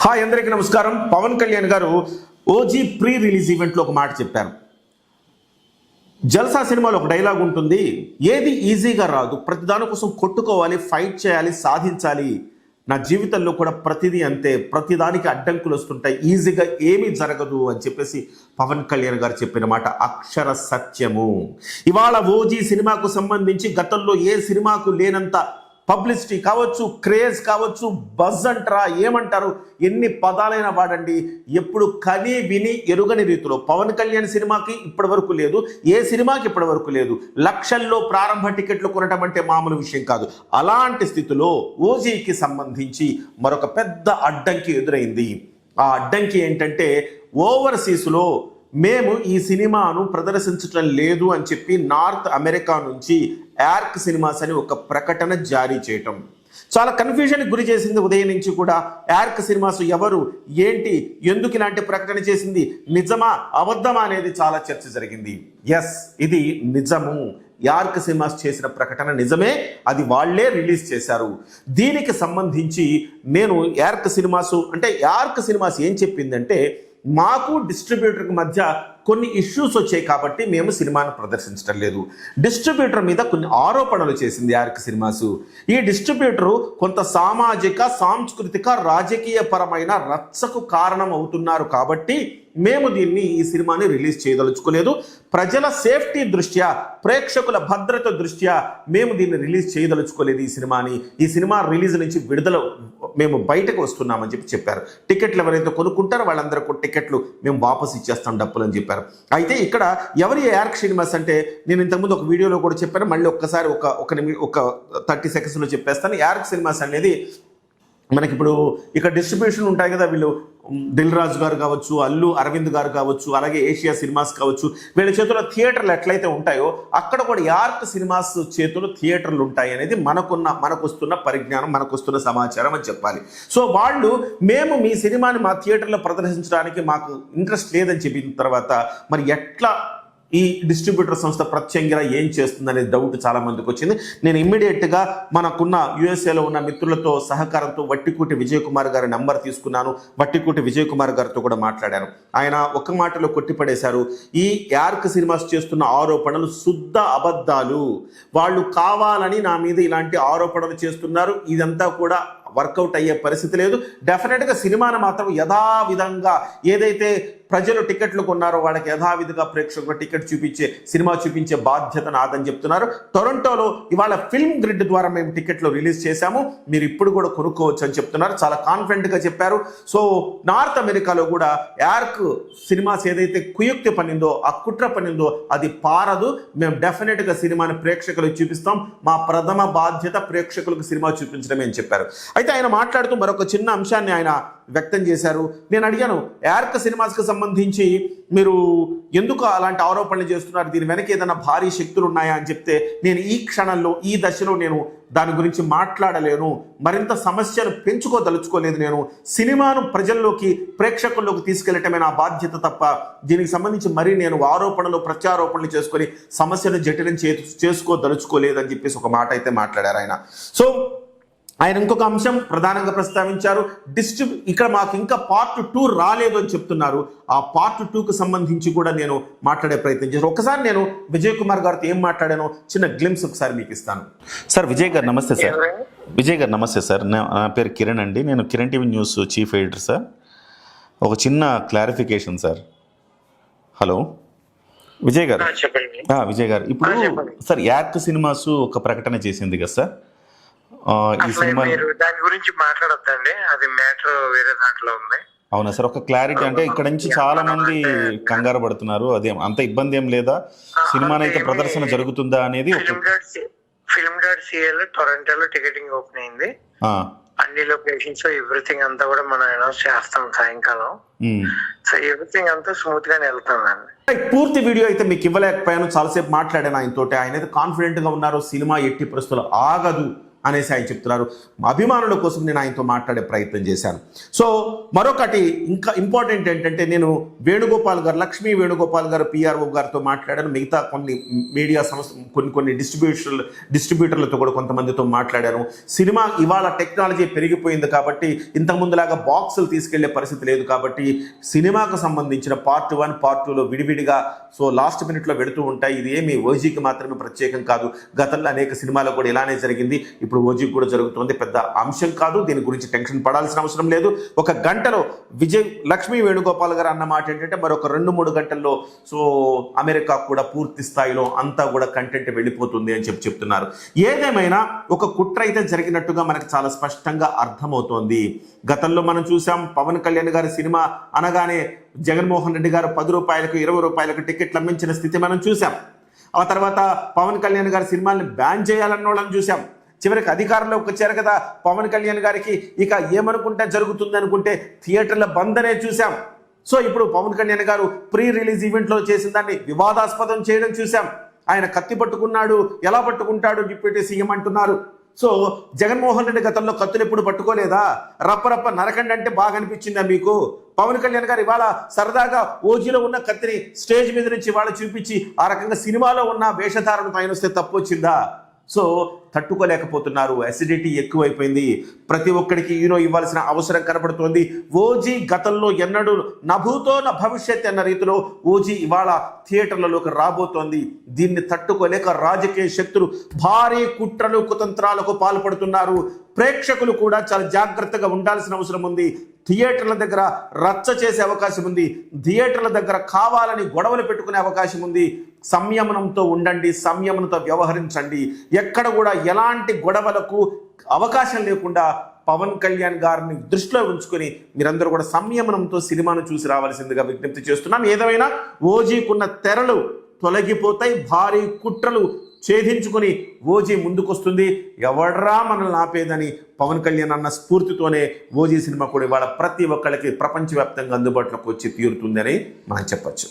Hi అందరికీ నమస్కారం. పవన్ కళ్యాణ్ గారు ఓజీ ప్రీ రిలీజ్ ఈవెంట్లో ఒక మాట చెప్పారు. జల్సా సినిమాలో ఒక డైలాగ్ ఉంటుంది, ఏది ఈజీగా రాదు, ప్రతి దానికోసం కొట్టుకోవాలి, ఫైట్ చేయాలి, సాధించాలి. నా జీవితంలో కూడా ప్రతిదీ అంతే, ప్రతిదానికి అడ్డంకులు వస్తుంటాయి, ఈజీగా ఏమీ జరగదు అని చెప్పేసి పవన్ కళ్యాణ్ గారు చెప్పిన మాట అక్షర సత్యము. ఇవాళ ఓజీ సినిమాకు సంబంధించి గతంలో ఏ సినిమాకు లేనంత పబ్లిసిటీ కావచ్చు, క్రేజ్ కావచ్చు, బజ్ అంటారా ఏమంటారు, ఎన్ని పదాలైనా వాడండి, ఎప్పుడు కని విని ఎరుగని రీతిలో పవన్ కళ్యాణ్ సినిమాకి ఇప్పటి వరకు లేదు, ఏ సినిమాకి ఇప్పటి వరకు లేదు. లక్షల్లో ప్రారంభ టికెట్లు కొనటం అంటే మామూలు విషయం కాదు. అలాంటి స్థితిలో ఓజీకి సంబంధించి మరొక పెద్ద అడ్డంకి ఎదురైంది. ఆ అడ్డంకి ఏంటంటే ఓవర్సీస్లో మేము ఈ సినిమాను ప్రదర్శించటం లేదు అని చెప్పి నార్త్ అమెరికా నుంచి యార్క్ సినిమాస్ అని ఒక ప్రకటన జారీ చేయటం చాలా కన్ఫ్యూజన్కి గురి చేసింది. ఉదయం నుంచి కూడా యార్క్ సినిమాస్ ఎవరు, ఏంటి, ఎందుకు ఇలాంటి ప్రకటన చేసింది, నిజమా అబద్ధమా అనేది చాలా చర్చ జరిగింది. ఎస్, ఇది నిజము. యార్క్ సినిమాస్ చేసిన ప్రకటన నిజమే, అది వాళ్లే రిలీజ్ చేశారు. దీనికి సంబంధించి నేను యార్క్ సినిమాస్ ఏం చెప్పిందంటే, మాకు డిస్ట్రిబ్యూటర్కి మధ్య కొన్ని ఇష్యూస్ వచ్చాయి కాబట్టి మేము సినిమాను ప్రదర్శించడం లేదు. డిస్ట్రిబ్యూటర్ మీద కొన్ని ఆరోపణలు చేసింది యార్క్ సినిమాసు. ఈ డిస్ట్రిబ్యూటరు కొంత సామాజిక, సాంస్కృతిక, రాజకీయ పరమైన రచ్చకు కారణం అవుతున్నారు కాబట్టి మేము ఈ సినిమాని రిలీజ్ చేయదలుచుకోలేదు. ప్రజల సేఫ్టీ దృష్ట్యా, ప్రేక్షకుల భద్రత దృష్ట్యా మేము దీన్ని రిలీజ్ చేయదలుచుకోలేదు. ఈ సినిమా రిలీజ్ నుంచి మేము బయటకు వస్తున్నామని చెప్పారు. టికెట్లు ఎవరైతే కొనుక్కుంటారో వాళ్ళందరికీ టికెట్లు మేము వాపసు ఇచ్చేస్తాం డబ్బులు అని చెప్పారు. అయితే ఇక్కడ ఎవరి యార్క్ సినిమాస్ అంటే, నేను ఇంతకుముందు ఒక వీడియోలో కూడా చెప్పాను, మళ్ళీ ఒక్కసారి ఒక 30 సెకండ్స్లో చెప్పేస్తాను. యార్క్ సినిమాస్ అనేది మనకి ఇప్పుడు ఇక్కడ డిస్ట్రిబ్యూషన్ ఉంటాయి కదా, వీళ్ళు దిల్ రాజు గారు కావచ్చు, అల్లు అరవింద్ గారు కావచ్చు, అలాగే ఏషియా సినిమాస్ కావచ్చు, వీళ్ళ చేతిలో థియేటర్లు ఎట్లయితే ఉంటాయో అక్కడ కూడా యార్క్ సినిమాస్ చేతిలో థియేటర్లు ఉంటాయి అనేది మనకొస్తున్న పరిజ్ఞానం, మనకొస్తున్న సమాచారం అని చెప్పాలి. సో వాళ్ళు మేము మీ సినిమాని మా థియేటర్లో ప్రదర్శించడానికి మాకు ఇంట్రెస్ట్ లేదని చెప్పిన తర్వాత మరి ఎట్లా ఈ డిస్ట్రిబ్యూటర్ సంస్థ ప్రత్యంగా ఏం చేస్తుందనే డౌట్ చాలా మందికి వచ్చింది. నేను ఇమ్మీడియట్గా మనకున్న యూఎస్ఏలో ఉన్న మిత్రులతో సహకారంతో వట్టికూటి విజయ్ కుమార్ గారి నంబర్ తీసుకున్నాను. వట్టికూటి విజయ్ కుమార్ గారితో కూడా మాట్లాడాను. ఆయన ఒక మాటలో కొట్టిపడేశారు, ఈ యార్క్ సినిమాస్ చేస్తున్న ఆరోపణలు శుద్ధ అబద్ధాలు, వాళ్ళు కావాలని నా మీద ఇలాంటి ఆరోపణలు చేస్తున్నారు, ఇదంతా కూడా వర్కౌట్ అయ్యే పరిస్థితి లేదు. డెఫినెట్గా సినిమాను మాత్రం యథావిధంగా ఏదైతే ప్రజలు టికెట్లు కొన్నారో వాళ్ళకి యథావిధిగా ప్రేక్షకులు టికెట్ సినిమా చూపించే బాధ్యత నాదని చెప్తున్నారు. టొరంటోలో ఇవాళ ఫిల్మ్ గ్రిడ్ ద్వారా మేము టికెట్లు రిలీజ్ చేశాము, మీరు ఇప్పుడు కూడా కొనుక్కోవచ్చు అని చెప్తున్నారు. చాలా కాన్ఫిడెంట్గా చెప్పారు. సో నార్త్ అమెరికాలో కూడా యార్క్ సినిమాస్ ఏదైతే కుయుక్తి పనిందో, ఆ కుట్ర పనిందో అది పారదు. మేము డెఫినెట్గా సినిమాని ప్రేక్షకులకు చూపిస్తాం, మా ప్రథమ బాధ్యత ప్రేక్షకులకు సినిమా చూపించడమే అని చెప్పారు. అయితే ఆయన మాట్లాడుతూ మరొక చిన్న అంశాన్ని ఆయన వ్యక్తం చేశారు. నేను అడిగాను, యార్క్ సినిమాస్కి సంబంధించి మీరు ఎందుకు అలాంటి ఆరోపణలు చేస్తున్నారు, దీని వెనక ఏదైనా భారీ శక్తులు ఉన్నాయా అని చెప్తే, నేను ఈ క్షణంలో, ఈ దశలో నేను దాని గురించి మాట్లాడలేను, మరింత సమస్యను పెంచుకోదలుచుకోలేదు. నేను సినిమాను ప్రజల్లోకి, ప్రేక్షకుల్లోకి తీసుకెళ్లటమే నా బాధ్యత తప్ప దీనికి సంబంధించి మరీ నేను ప్రత్యారోపణలు చేసుకొని సమస్యను జటిలం చేసుకోదలుచుకోలేదని చెప్పేసి ఒక మాట అయితే మాట్లాడారు ఆయన. సో ఆయన ఇంకొక అంశం ప్రధానంగా ప్రస్తావించారు, ఇక్కడ మాకు ఇంకా పార్ట్ 2 రాలేదు అని చెప్తున్నారు. ఆ పార్ట్ 2కు సంబంధించి కూడా నేను మాట్లాడే ప్రయత్నం చేశాను. ఒకసారి నేను విజయ్ కుమార్ గారితో ఏం మాట్లాడానో చిన్న గ్లిమ్స్ ఒకసారి మీకు ఇస్తాను. సార్ విజయ్ గారు నమస్తే సార్. విజయ్ గారు నమస్తే సార్. నా పేరు కిరణ్ అండి, నేను Kiran TV news chief editor sir. ఒక చిన్న క్లారిఫికేషన్ సార్. హలో విజయ్ గారు. విజయ్ గారు, ఇప్పుడు సార్ యార్క్ సినిమాస్ ఒక ప్రకటన చేసింది కదా సార్, ఈ సినిమా దాని గురించి మాట్లాడొద్దండి, అది మ్యాటర్ వేరే దాంట్లో ఉంది. అవునా సార్, ఒక క్లారిటీ అంటే ఇక్కడ నుంచి చాలా మంది కంగారు పడుతున్నారు, అదే అంత ఇబ్బంది ఏం లేదా, సినిమానైతే ప్రదర్శన జరుగుతుందా అనేది. ఫిల్మ్.ca టొరంటోలో టికెటింగ్ ఓపెన్ అయింది, అన్ని లొకేషన్స్ ఎవ్రీథింగ్ అంతా కూడా మనం అనౌన్స్ చేస్తాం సాయంకాలం. సో ఎవ్రీథింగ్ అంతా స్మూత్ గానే వెళ్తుందండి. పూర్తి వీడియో అయితే మీకు ఇవ్వలేకపోయాను, చాలాసేపు మాట్లాడాను ఆయనతోటి. ఆయన అయితే కాన్ఫిడెంట్ గా ఉన్నారు, సినిమా ఎట్టి పరిస్థితుల్లో ఆగదు అనేసి ఆయన చెప్తున్నారు. అభిమానుల కోసం నేను ఆయనతో మాట్లాడే ప్రయత్నం చేశాను. సో మరొకటి ఇంకా ఇంపార్టెంట్ ఏంటంటే, నేను వేణుగోపాల్ గారు, లక్ష్మీ వేణుగోపాల్ గారు పిఆర్ఓ గారితో మాట్లాడాను. మిగతా కొన్ని మీడియా సంస్థ కొన్ని డిస్ట్రిబ్యూటర్లతో కూడా కొంతమందితో మాట్లాడాను. సినిమా ఇవాళ టెక్నాలజీ పెరిగిపోయింది కాబట్టి ఇంతకుముందులాగా బాక్సులు తీసుకెళ్లే పరిస్థితి లేదు కాబట్టి సినిమాకు సంబంధించిన పార్ట్ 1 పార్ట్ 2లో విడివిడిగా సో లాస్ట్ మినిట్లో వెళుతూ ఉంటాయి. ఇది ఏమి ఓజీకి మాత్రమే ప్రత్యేకం కాదు, గతంలో అనేక సినిమాలో కూడా ఇలానే జరిగింది, ఇప్పుడు ఓజీకి కూడా జరుగుతుంది. పెద్ద అంశం కాదు, దీని గురించి టెన్షన్ పడాల్సిన అవసరం లేదు. ఒక గంటలో లక్ష్మీ వేణుగోపాల్ గారు అన్న మాట ఏంటంటే, మరొక 2-3 గంటల్లో సో అమెరికా కూడా పూర్తి స్థాయిలో అంతా కూడా కంటెంట్ వెళ్ళిపోతుంది అని చెప్తున్నారు. ఏదేమైనా ఒక కుట్ర అయితే జరిగినట్టుగా మనకు చాలా స్పష్టంగా అర్థమవుతోంది. గతంలో మనం చూసాం, పవన్ కళ్యాణ్ గారి సినిమా అనగానే జగన్మోహన్ రెడ్డి గారు 10 రూపాయలకు 20 రూపాయలకు టికెట్లు అమ్మించిన స్థితి మనం చూసాం. ఆ తర్వాత పవన్ కళ్యాణ్ గారి సినిమాల్ని బ్యాన్ చేయాలన్న వాళ్ళని చూసాం. చివరికి అధికారంలోకి వచ్చారు కదా పవన్ కళ్యాణ్ గారికి, ఇక ఏమనుకుంటే జరుగుతుంది అనుకుంటే థియేటర్ల బంద్ అనే చూసాం. సో ఇప్పుడు పవన్ కళ్యాణ్ గారు ప్రీ రిలీజ్ ఈవెంట్లో చేసిన దాన్ని వివాదాస్పదం చేయడం చూసాం. ఆయన కత్తి పట్టుకున్నాడు, ఎలా పట్టుకుంటాడు డిప్యూటీ సీఎం అంటున్నారు. సో జగన్మోహన్ రెడ్డి గతంలో కత్తులు ఎప్పుడు పట్టుకోలేదా? రప్ప నరకండి అంటే బాగా అనిపించిందా మీకు? పవన్ కళ్యాణ్ గారు ఇవాళ సరదాగా ఓజీలో ఉన్న కత్తిని స్టేజ్ మీద నుంచి ఇవాళ చూపించి ఆ రకంగా సినిమాలో ఉన్న వేషధారణ పైన వస్తే తప్పు వచ్చిందా? సో తట్టుకోలేకపోతున్నారు. అసిడిటీ ఎక్కువైపోయింది. ప్రతి ఒక్కడికి ఇవ్వాల్సిన అవసరం కనబడుతోంది. ఓజీ గతంలో ఎన్నడూ నభూతో నా భవిష్యత్ అన్న రీతిలో ఓజీ ఇవాళ థియేటర్లలోకి రాబోతోంది. దీన్ని తట్టుకోలేక రాజకీయ శక్తులు భారీ కుట్రలు కుతంత్రాలకు పాల్పడుతున్నారు. ప్రేక్షకులు కూడా చాలా జాగ్రత్తగా ఉండాల్సిన అవసరం ఉంది. థియేటర్ల దగ్గర రచ్చ చేసే అవకాశం ఉంది. థియేటర్ల దగ్గర కావాలని గొడవలు పెట్టుకునే అవకాశం ఉంది. సంయమనంతో ఉండండి, సంయమనంతో వ్యవహరించండి. ఎక్కడ కూడా ఎలాంటి గొడవలకు అవకాశం లేకుండా పవన్ కళ్యాణ్ గారిని దృష్టిలో ఉంచుకొని మీరందరూ కూడా సంయమనంతో సినిమాను చూసి రావాల్సిందిగా విజ్ఞప్తి చేస్తున్నాం. ఏదేమైనా ఓజీకున్న తెరలు తొలగిపోతాయి. భారీ కుట్రలు ఛేదించుకొని ఓజీ ముందుకొస్తుంది. ఎవడ్రా మనల్ని ఆపేదని పవన్ కళ్యాణ్ అన్న స్ఫూర్తితోనే ఓజీ సినిమా కూడా ఇవాళ ప్రతి ఒక్కళ్ళకి ప్రపంచవ్యాప్తంగా అందుబాటులోకి వచ్చి తీరుతుందని మనం చెప్పచ్చు.